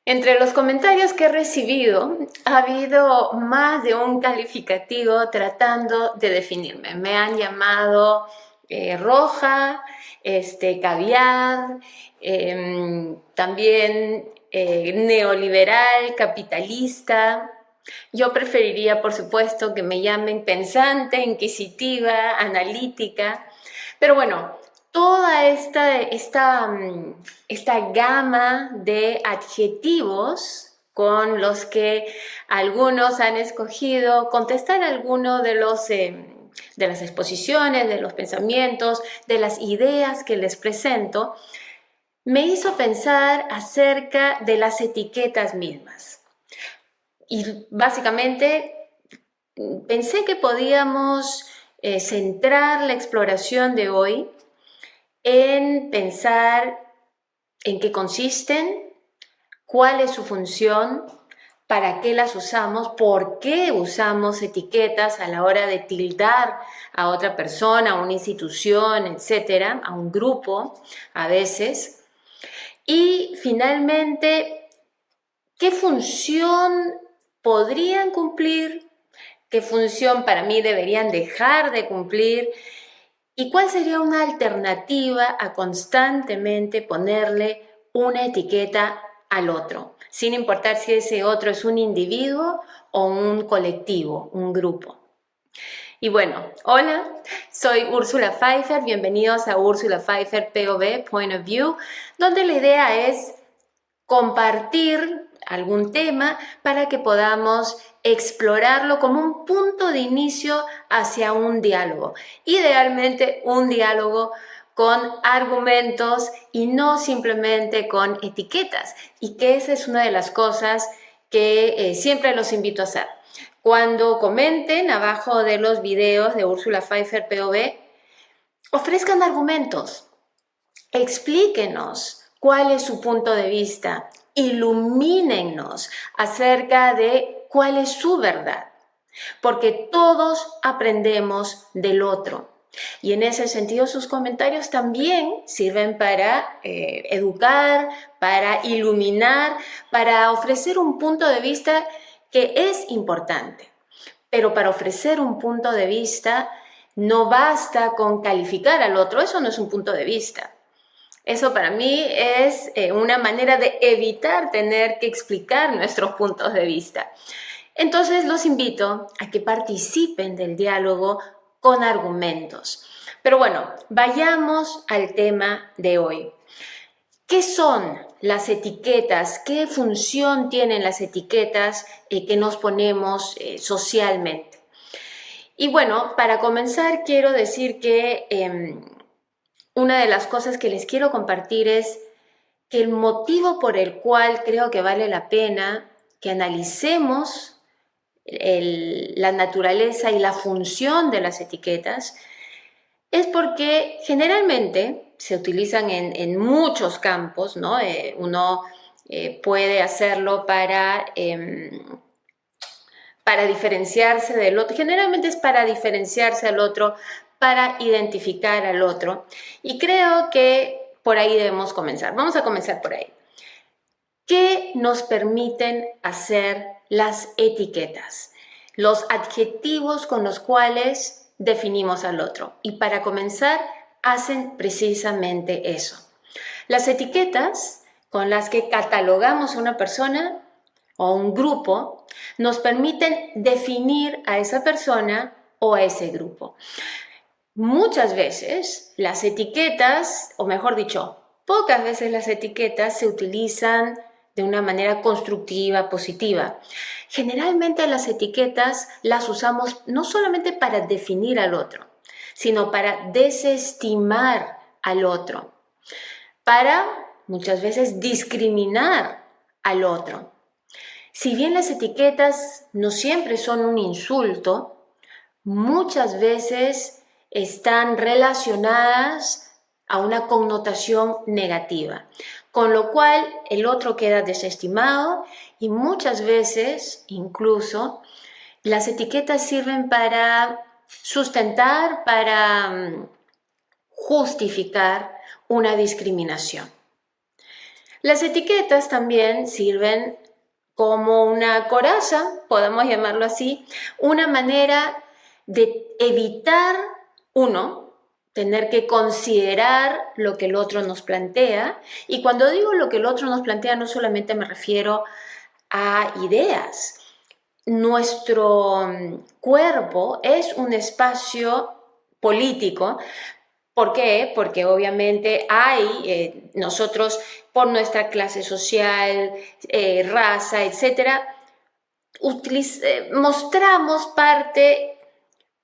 Entre los comentarios que he recibido, ha habido más de un calificativo tratando de definirme. Me han llamado roja, caviar, también neoliberal, capitalista. Yo preferiría, por supuesto, que me llamen pensante, inquisitiva, analítica. Pero bueno, toda esta gama de adjetivos con los que algunos han escogido contestar alguno de de las exposiciones, de los pensamientos, de las ideas que les presento, me hizo pensar acerca de las etiquetas mismas. Y básicamente pensé que podíamos centrar la exploración de hoy en pensar en qué consisten, cuál es su función, para qué las usamos, por qué usamos etiquetas a la hora de tildar a otra persona, a una institución, etcétera, a un grupo, a veces. Y finalmente, ¿qué función podrían cumplir? ¿Qué función para mí deberían dejar de cumplir? ¿Y cuál sería una alternativa a constantemente ponerle una etiqueta al otro, sin importar si ese otro es un individuo o un colectivo, un grupo? Y bueno, hola, soy Úrsula Pfeiffer, bienvenidos a Úrsula Pfeiffer POV, Point of View, donde la idea es compartir algún tema para que podamos explorarlo como un punto de inicio hacia un diálogo. Idealmente un diálogo con argumentos y no simplemente con etiquetas. Y que esa es una de las cosas que siempre los invito a hacer. Cuando comenten abajo de los videos de Úrsula Pfeiffer POV, ofrezcan argumentos. Explíquenos cuál es su punto de vista, ilumínenos acerca de cuál es su verdad, porque todos aprendemos del otro. Y en ese sentido sus comentarios también sirven para educar, para iluminar, para ofrecer un punto de vista que es importante. Pero para ofrecer un punto de vista no basta con calificar al otro, eso no es un punto de vista. Eso para mí es una manera de evitar tener que explicar nuestros puntos de vista. Entonces los invito a que participen del diálogo con argumentos. Pero bueno, vayamos al tema de hoy. ¿Qué son las etiquetas? ¿Qué función tienen las etiquetas que nos ponemos socialmente? Y bueno, para comenzar quiero decir que una de las cosas que les quiero compartir es que el motivo por el cual creo que vale la pena que analicemos la naturaleza y la función de las etiquetas es porque generalmente se utilizan en muchos campos, ¿no? Uno puede hacerlo para diferenciarse del otro. Generalmente es para diferenciarse al otro, para identificar al otro. Y creo que por ahí debemos comenzar. Vamos a comenzar por ahí. ¿Qué nos permiten hacer las etiquetas? Los adjetivos con los cuales definimos al otro. Y para comenzar, hacen precisamente eso. Las etiquetas con las que catalogamos a una persona o un grupo nos permiten definir a esa persona o a ese grupo. Muchas veces las etiquetas, o mejor dicho, pocas veces las etiquetas se utilizan de una manera constructiva, positiva. Generalmente las etiquetas las usamos no solamente para definir al otro, sino para desestimar al otro, para muchas veces discriminar al otro. Si bien las etiquetas no siempre son un insulto, muchas veces están relacionadas a una connotación negativa, con lo cual el otro queda desestimado y muchas veces incluso las etiquetas sirven para sustentar, para justificar una discriminación. Las etiquetas también sirven como una coraza, podemos llamarlo así, una manera de evitar, uno, tener que considerar lo que el otro nos plantea. Y cuando digo lo que el otro nos plantea, no solamente me refiero a ideas. Nuestro cuerpo es un espacio político. ¿Por qué? Porque obviamente hay, nosotros por nuestra clase social, raza, etcétera, mostramos parte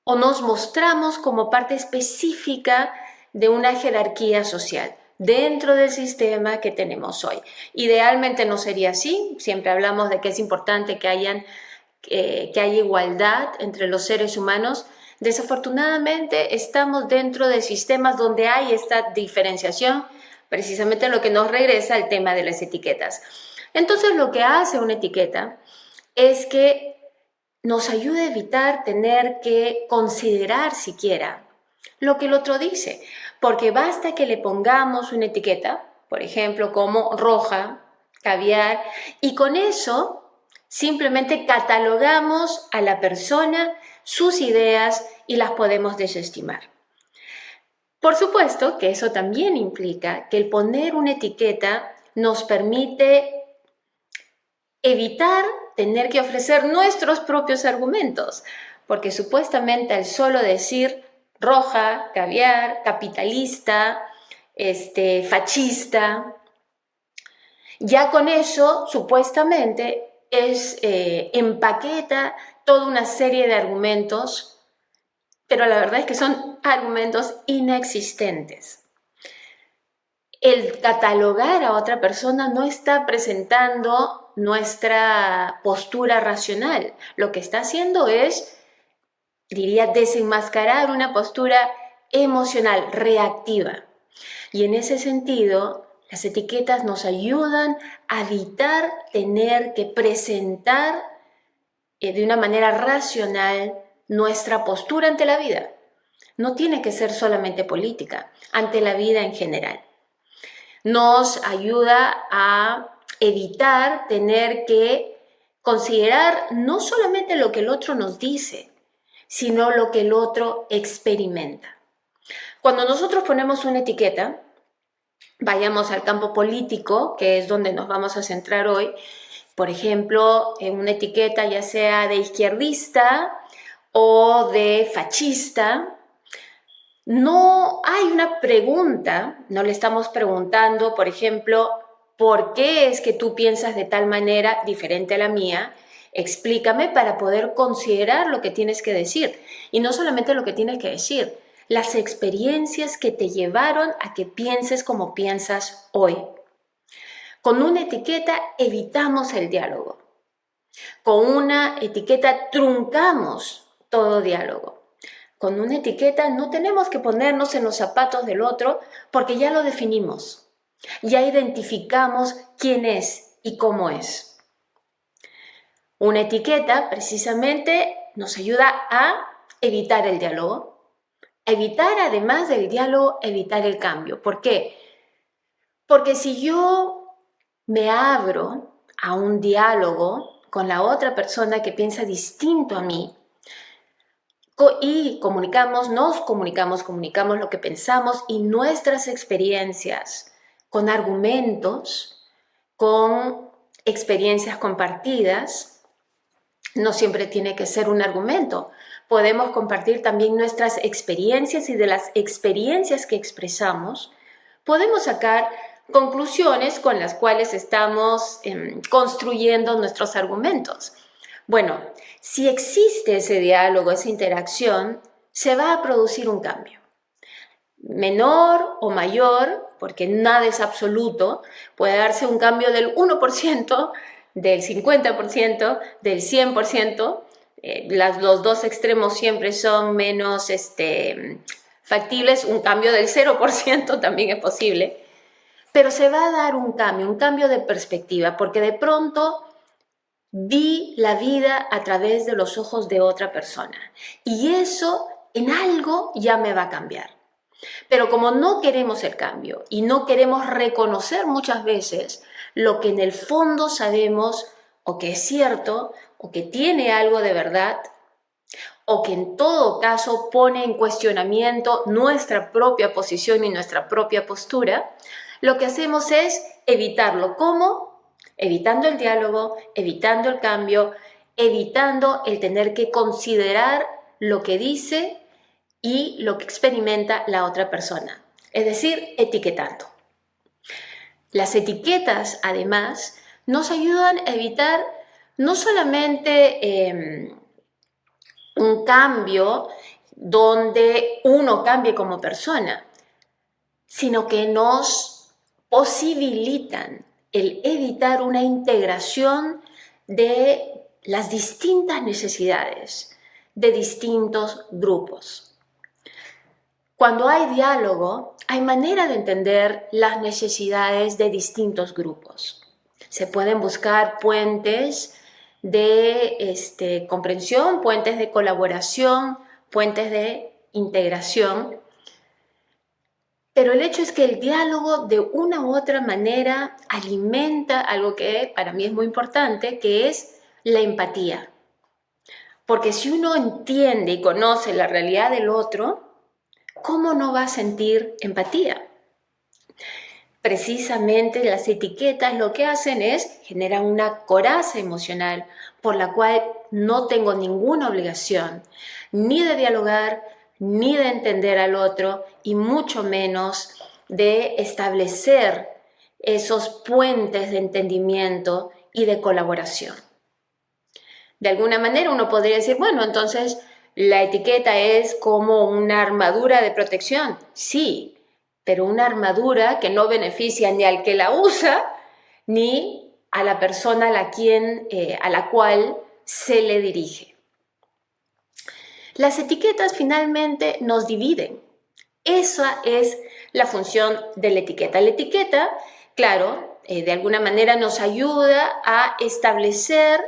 o nos mostramos como parte específica de una jerarquía social dentro del sistema que tenemos hoy. Idealmente no sería así, siempre hablamos de que es importante que haya igualdad entre los seres humanos. Desafortunadamente estamos dentro de sistemas donde hay esta diferenciación, precisamente lo que nos regresa al tema de las etiquetas. Entonces lo que hace una etiqueta es que nos ayuda a evitar tener que considerar siquiera lo que el otro dice, porque basta que le pongamos una etiqueta, por ejemplo, como roja, caviar, y con eso simplemente catalogamos a la persona, sus ideas y las podemos desestimar. Por supuesto que eso también implica que el poner una etiqueta nos permite evitar tener que ofrecer nuestros propios argumentos, porque supuestamente al solo decir roja, caviar, capitalista, fascista, ya con eso supuestamente empaqueta toda una serie de argumentos, pero la verdad es que son argumentos inexistentes. El catalogar a otra persona no está presentando nuestra postura racional. Lo que está haciendo es, diría, desenmascarar una postura emocional, reactiva. Y en ese sentido, las etiquetas nos ayudan a evitar tener que presentar de una manera racional nuestra postura ante la vida. No tiene que ser solamente política, ante la vida en general. Nos ayuda a evitar tener que considerar no solamente lo que el otro nos dice, sino lo que el otro experimenta. Cuando nosotros ponemos una etiqueta, vayamos al campo político, que es donde nos vamos a centrar hoy, por ejemplo, en una etiqueta ya sea de izquierdista o de fascista, no hay una pregunta, no le estamos preguntando, por ejemplo, ¿por qué es que tú piensas de tal manera diferente a la mía? Explícame para poder considerar lo que tienes que decir. Y no solamente lo que tienes que decir, las experiencias que te llevaron a que pienses como piensas hoy. Con una etiqueta evitamos el diálogo. Con una etiqueta truncamos todo diálogo. Con una etiqueta no tenemos que ponernos en los zapatos del otro porque ya lo definimos. Ya identificamos quién es y cómo es. Una etiqueta precisamente nos ayuda a evitar el diálogo. Evitar, además del diálogo, evitar el cambio. ¿Por qué? Porque si yo me abro a un diálogo con la otra persona que piensa distinto a mí y nos comunicamos lo que pensamos y nuestras experiencias con argumentos, con experiencias compartidas, no siempre tiene que ser un argumento. Podemos compartir también nuestras experiencias y de las experiencias que expresamos podemos sacar conclusiones con las cuales estamos construyendo nuestros argumentos. Bueno, si existe ese diálogo, esa interacción, se va a producir un cambio. Menor o mayor, porque nada es absoluto, puede darse un cambio del 1%, del 50%, del 100%. Los dos extremos siempre son menos factibles. Un cambio del 0% también es posible. Pero se va a dar un cambio de perspectiva, porque de pronto vi la vida a través de los ojos de otra persona. Y eso en algo ya me va a cambiar. Pero como no queremos el cambio y no queremos reconocer muchas veces lo que en el fondo sabemos o que es cierto o que tiene algo de verdad o que en todo caso pone en cuestionamiento nuestra propia posición y nuestra propia postura, lo que hacemos es evitarlo. ¿Cómo? Evitando el diálogo, evitando el cambio, evitando el tener que considerar lo que dice y lo que experimenta la otra persona. Es decir, etiquetando. Las etiquetas, además, nos ayudan a evitar no solamente un cambio donde uno cambie como persona, sino que nos posibilitan el evitar una integración de las distintas necesidades de distintos grupos. Cuando hay diálogo, hay manera de entender las necesidades de distintos grupos. Se pueden buscar puentes de comprensión, puentes de colaboración, puentes de integración. Pero el hecho es que el diálogo de una u otra manera alimenta algo que para mí es muy importante, que es la empatía. Porque si uno entiende y conoce la realidad del otro, ¿cómo no va a sentir empatía? Precisamente las etiquetas lo que hacen es generar una coraza emocional por la cual no tengo ninguna obligación ni de dialogar, ni de entender al otro y mucho menos de establecer esos puentes de entendimiento y de colaboración. De alguna manera uno podría decir, bueno, entonces la etiqueta es como una armadura de protección. Sí, pero una armadura que no beneficia ni al que la usa, ni a la persona a la cual se le dirige. Las etiquetas finalmente nos dividen. Esa es la función de la etiqueta. La etiqueta, claro, de alguna manera nos ayuda a establecer,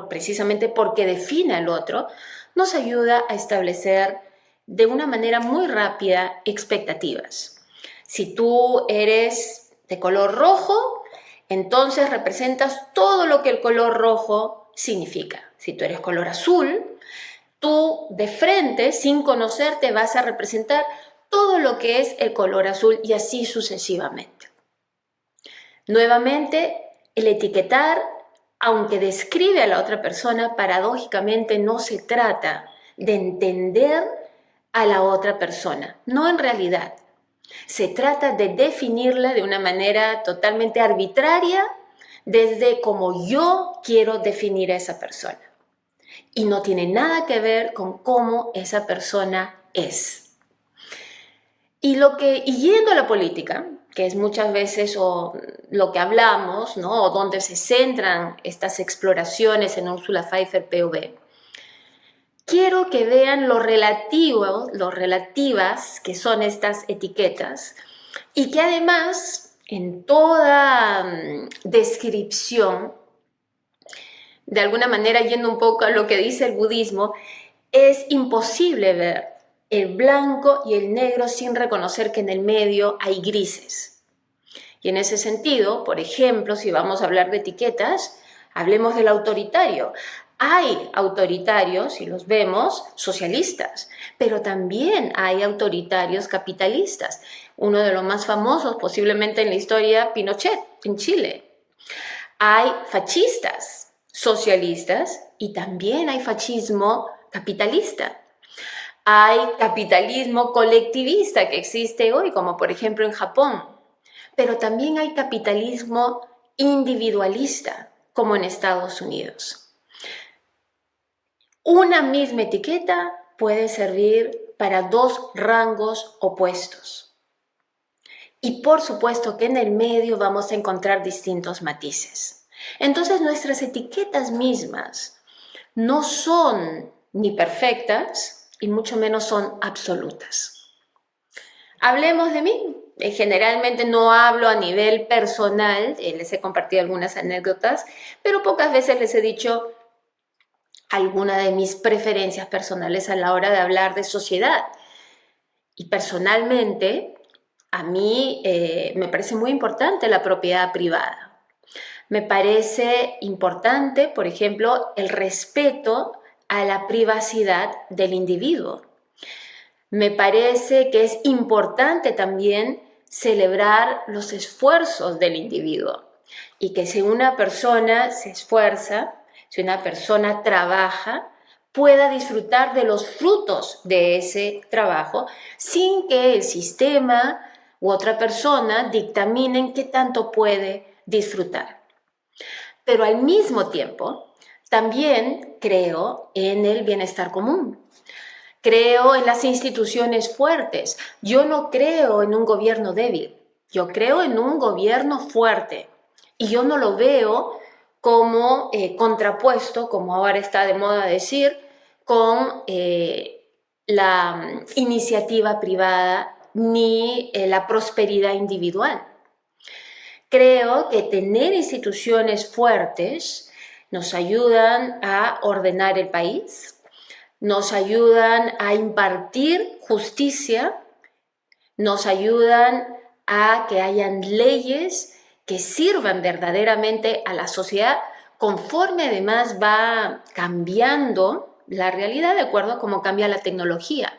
precisamente porque define al otro, nos ayuda a establecer de una manera muy rápida expectativas. Si tú eres de color rojo, entonces representas todo lo que el color rojo significa. Si tú eres color azul, tú de frente, sin conocerte, vas a representar todo lo que es el color azul y así sucesivamente. Nuevamente, el etiquetar, aunque describe a la otra persona, paradójicamente no se trata de entender a la otra persona, no en realidad. Se trata de definirla de una manera totalmente arbitraria desde como yo quiero definir a esa persona. Y no tiene nada que ver con cómo esa persona es. Y yendo a la política, que es muchas veces lo que hablamos, ¿no? O donde se centran estas exploraciones en Ursula Pfeiffer POV, quiero que vean lo relativas que son estas etiquetas y que además en toda descripción, de alguna manera yendo un poco a lo que dice el budismo, es imposible ver el blanco y el negro sin reconocer que en el medio hay grises. Y en ese sentido, por ejemplo, si vamos a hablar de etiquetas, hablemos del autoritario. Hay autoritarios, y los vemos, socialistas, pero también hay autoritarios capitalistas. Uno de los más famosos, posiblemente en la historia, Pinochet, en Chile. Hay fascistas, socialistas, y también hay fascismo capitalista. Hay capitalismo colectivista que existe hoy, como por ejemplo en Japón, pero también hay capitalismo individualista, como en Estados Unidos. Una misma etiqueta puede servir para dos rangos opuestos. Y por supuesto que en el medio vamos a encontrar distintos matices. Entonces nuestras etiquetas mismas no son ni perfectas y mucho menos son absolutas. Hablemos de mí. Generalmente no hablo a nivel personal, les he compartido algunas anécdotas, pero pocas veces les he dicho alguna de mis preferencias personales a la hora de hablar de sociedad. Y personalmente, a mí me parece muy importante la propiedad privada. Me parece importante, por ejemplo, el respeto a la privacidad del individuo. Me parece que es importante también celebrar los esfuerzos del individuo y que si una persona se esfuerza, si una persona trabaja, pueda disfrutar de los frutos de ese trabajo sin que el sistema u otra persona dictaminen qué tanto puede disfrutar. Pero al mismo tiempo, también creo en el bienestar común. Creo en las instituciones fuertes. Yo no creo en un gobierno débil. Yo creo en un gobierno fuerte. Y yo no lo veo como contrapuesto, como ahora está de moda decir, con la iniciativa privada ni la prosperidad individual. Creo que tener instituciones fuertes nos ayudan a ordenar el país, nos ayudan a impartir justicia, nos ayudan a que hayan leyes que sirvan verdaderamente a la sociedad conforme además va cambiando la realidad de acuerdo a cómo cambia la tecnología.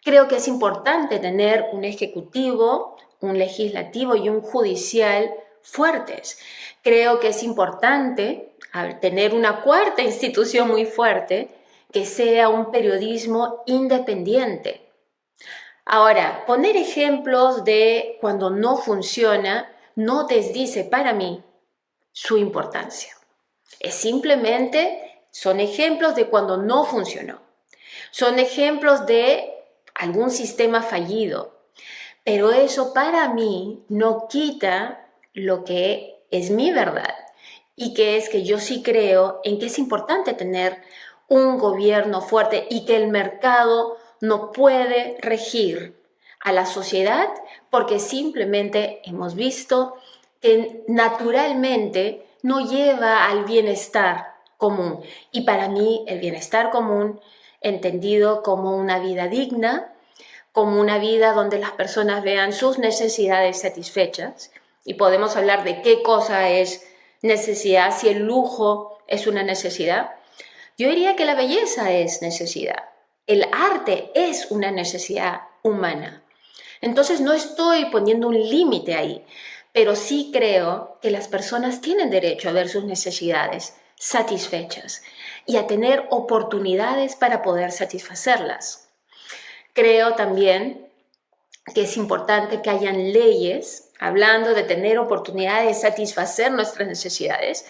Creo que es importante tener un ejecutivo, un legislativo y un judicial fuertes. Creo que es importante tener una cuarta institución muy fuerte que sea un periodismo independiente. Ahora, poner ejemplos de cuando no funciona no desdice para mí su importancia. Es simplemente, son ejemplos de cuando no funcionó. Son ejemplos de algún sistema fallido. Pero eso para mí no quita lo que es mi verdad y que es que yo sí creo en que es importante tener un gobierno fuerte y que el mercado no puede regir a la sociedad porque simplemente hemos visto que naturalmente no lleva al bienestar común. Y para mí el bienestar común, entendido como una vida digna, como una vida donde las personas vean sus necesidades satisfechas, y podemos hablar de qué cosa es necesidad, si el lujo es una necesidad. Yo diría que la belleza es necesidad, el arte es una necesidad humana. Entonces no estoy poniendo un límite ahí, pero sí creo que las personas tienen derecho a ver sus necesidades satisfechas y a tener oportunidades para poder satisfacerlas. Creo también que es importante que hayan leyes, hablando de tener oportunidades de satisfacer nuestras necesidades,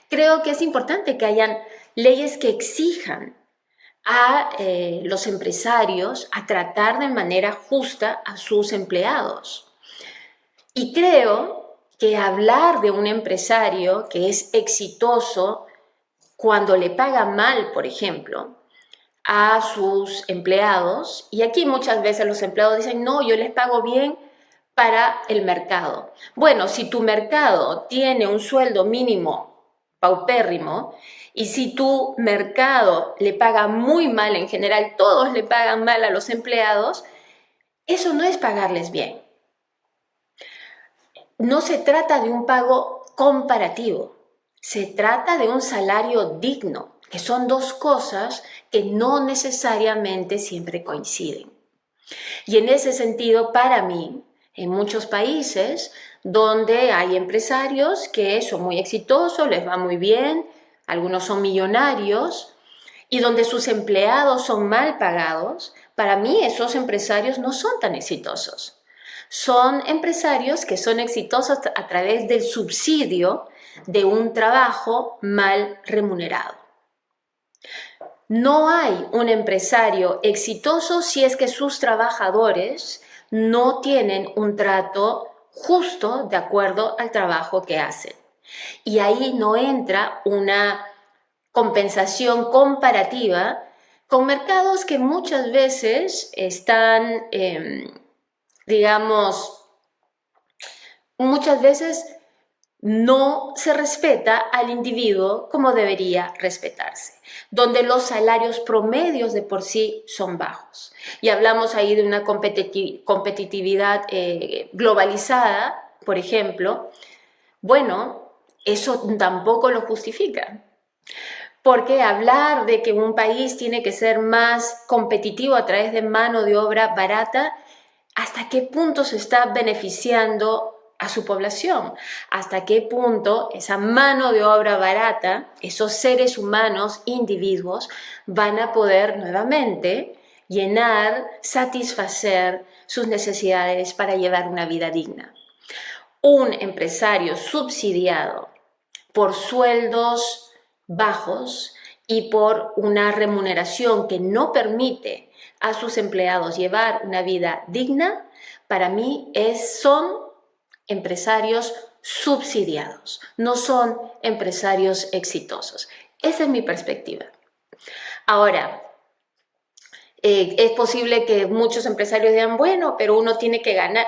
creo que es importante que hayan leyes que exijan a los empresarios a tratar de manera justa a sus empleados. Y creo que hablar de un empresario que es exitoso cuando le paga mal, por ejemplo, a sus empleados, y aquí muchas veces los empleados dicen, no, yo les pago bien para el mercado. Bueno, si tu mercado tiene un sueldo mínimo paupérrimo, y si tu mercado le paga muy mal, en general todos le pagan mal a los empleados, eso no es pagarles bien. No se trata de un pago comparativo, se trata de un salario digno, que son dos cosas que no necesariamente siempre coinciden. Y en ese sentido, para mí, en muchos países donde hay empresarios que son muy exitosos, les va muy bien, algunos son millonarios, y donde sus empleados son mal pagados, para mí esos empresarios no son tan exitosos. Son empresarios que son exitosos a través del subsidio de un trabajo mal remunerado. No hay un empresario exitoso si es que sus trabajadores no tienen un trato justo de acuerdo al trabajo que hacen. Y ahí no entra una compensación comparativa con mercados que muchas veces están, digamos, muchas veces no se respeta al individuo como debería respetarse, donde los salarios promedios de por sí son bajos. Y hablamos ahí de una competitividad globalizada, por ejemplo, Bueno, eso tampoco lo justifica. Porque hablar de que un país tiene que ser más competitivo a través de mano de obra barata, ¿hasta qué punto se está beneficiando a su población? ¿Hasta qué punto esa mano de obra barata, esos seres humanos, individuos, van a poder nuevamente llenar, satisfacer sus necesidades para llevar una vida digna? Un empresario subsidiado por sueldos bajos y por una remuneración que no permite a sus empleados llevar una vida digna, para mí son empresarios subsidiados, no son empresarios exitosos. Esa es mi perspectiva. Ahora, es posible que muchos empresarios digan, bueno, pero uno tiene que ganar.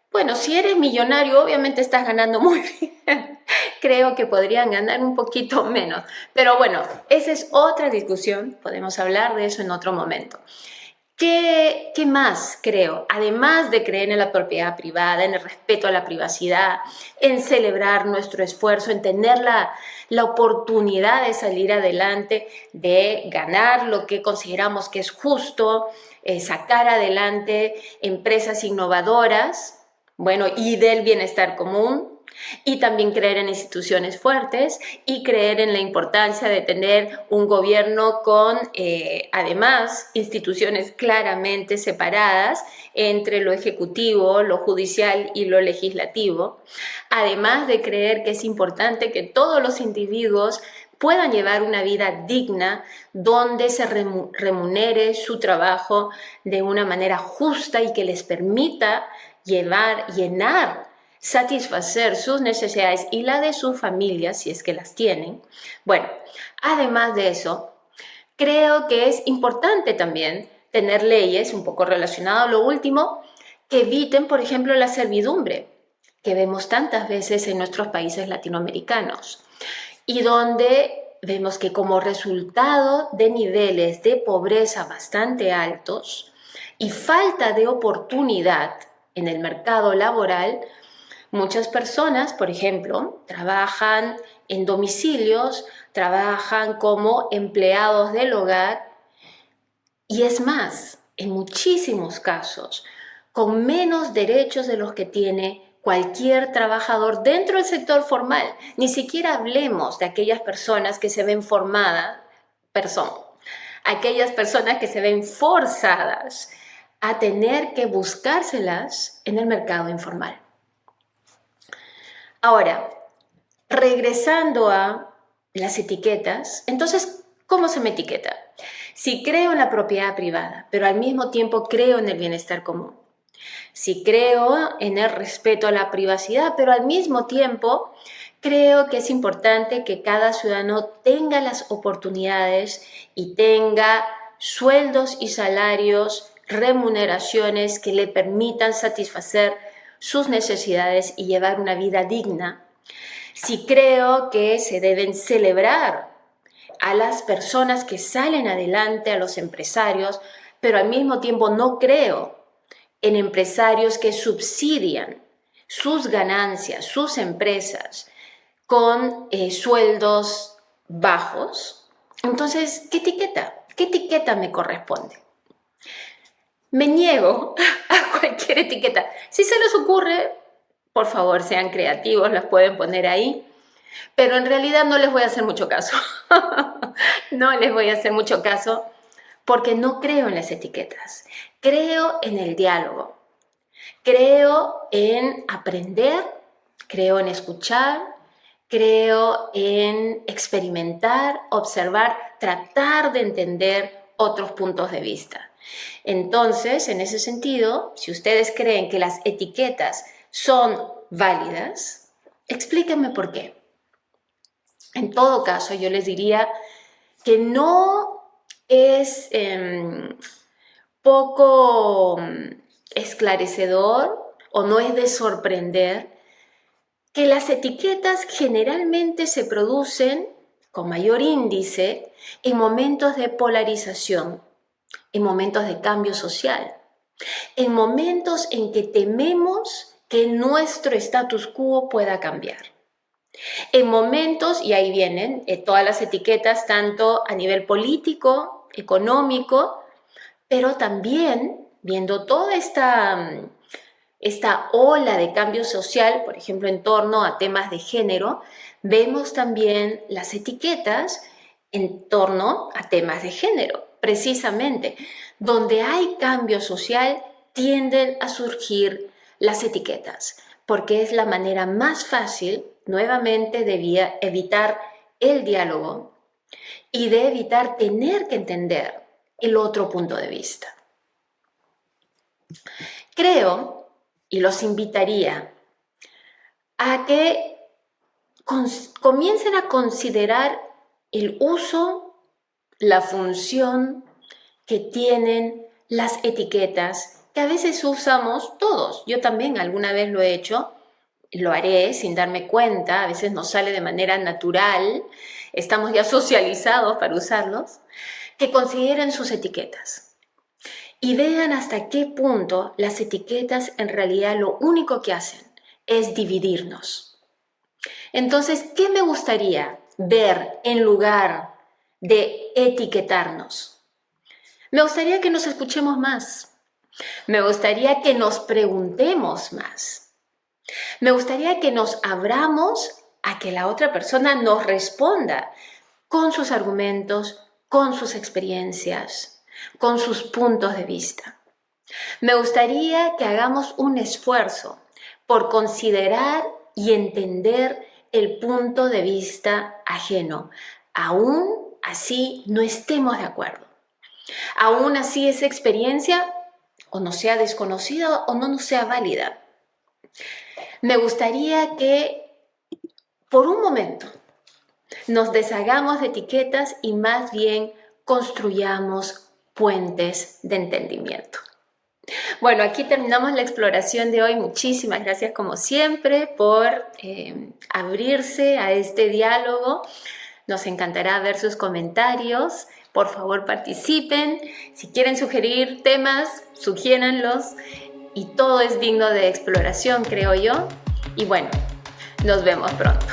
Bueno, si eres millonario, obviamente estás ganando muy bien. Creo que podrían ganar un poquito menos. Pero bueno, esa es otra discusión. Podemos hablar de eso en otro momento. ¿Qué más creo? Además de creer en la propiedad privada, en el respeto a la privacidad, en celebrar nuestro esfuerzo, en tener la oportunidad de salir adelante, de ganar lo que consideramos que es justo, sacar adelante empresas innovadoras, bueno, y del bienestar común, y también creer en instituciones fuertes y creer en la importancia de tener un gobierno con, además, instituciones claramente separadas entre lo ejecutivo, lo judicial y lo legislativo, además de creer que es importante que todos los individuos puedan llevar una vida digna donde se remunere su trabajo de una manera justa y que les permita llenar, satisfacer sus necesidades y la de sus familias, si es que las tienen. Bueno, además de eso, creo que es importante también tener leyes, un poco relacionado a lo último, que eviten, por ejemplo, la servidumbre, que vemos tantas veces en nuestros países latinoamericanos, y donde vemos que como resultado de niveles de pobreza bastante altos y falta de oportunidad en el mercado laboral, muchas personas, por ejemplo, trabajan en domicilios, trabajan como empleados del hogar y es más, en muchísimos casos, con menos derechos de los que tiene cualquier trabajador dentro del sector formal. Ni siquiera hablemos de aquellas personas que se ven aquellas personas que se ven forzadas a tener que buscárselas en el mercado informal. Ahora, regresando a las etiquetas, entonces, ¿cómo se me etiqueta? Si creo en la propiedad privada, pero al mismo tiempo creo en el bienestar común. Si creo en el respeto a la privacidad, pero al mismo tiempo creo que es importante que cada ciudadano tenga las oportunidades y tenga sueldos y salarios, remuneraciones que le permitan satisfacer sus necesidades y llevar una vida digna. Si creo que se deben celebrar a las personas que salen adelante, a los empresarios, pero al mismo tiempo no creo en empresarios que subsidian sus ganancias, sus empresas, con sueldos bajos. Entonces, ¿qué etiqueta? ¿Qué etiqueta me corresponde? Me niego a cualquier etiqueta. Si se les ocurre, por favor, sean creativos, las pueden poner ahí. Pero en realidad no les voy a hacer mucho caso. No les voy a hacer mucho caso porque no creo en las etiquetas. Creo en el diálogo. Creo en aprender, creo en escuchar, creo en experimentar, observar, tratar de entender otros puntos de vista. Entonces, en ese sentido, si ustedes creen que las etiquetas son válidas, explíquenme por qué. En todo caso, yo les diría que no es poco esclarecedor o no es de sorprender que las etiquetas generalmente se producen con mayor índice en momentos de polarización, en momentos de cambio social, en momentos en que tememos que nuestro status quo pueda cambiar. En momentos, y ahí vienen todas las etiquetas, tanto a nivel político, económico, pero también viendo toda esta ola de cambio social, por ejemplo, en torno a temas de género, vemos también las etiquetas en torno a temas de género, precisamente. Donde hay cambio social, tienden a surgir las etiquetas, porque es la manera más fácil, nuevamente, de evitar el diálogo y de evitar tener que entender el otro punto de vista. Creo, y los invitaría, a que comiencen a considerar el uso, la función que tienen las etiquetas que a veces usamos todos. Yo también alguna vez lo he hecho, lo haré sin darme cuenta, a veces nos sale de manera natural, estamos ya socializados para usarlos, que consideren sus etiquetas y vean hasta qué punto las etiquetas en realidad lo único que hacen es dividirnos. Entonces, ¿qué me gustaría ver en lugar de etiquetarnos? Me gustaría que nos escuchemos más. Me gustaría que nos preguntemos más. Me gustaría que nos abramos a que la otra persona nos responda con sus argumentos, con sus experiencias, con sus puntos de vista. Me gustaría que hagamos un esfuerzo por considerar y entender el punto de vista ajeno, aún así no estemos de acuerdo. Aún así esa experiencia o no sea desconocida o no nos sea válida. Me gustaría que por un momento nos deshagamos de etiquetas y más bien construyamos puentes de entendimiento. Bueno, aquí terminamos la exploración de hoy. Muchísimas gracias como siempre por abrirse a este diálogo. Nos encantará ver sus comentarios. Por favor, participen. Si quieren sugerir temas, sugiéranlos. Y todo es digno de exploración, creo yo. Y bueno, nos vemos pronto.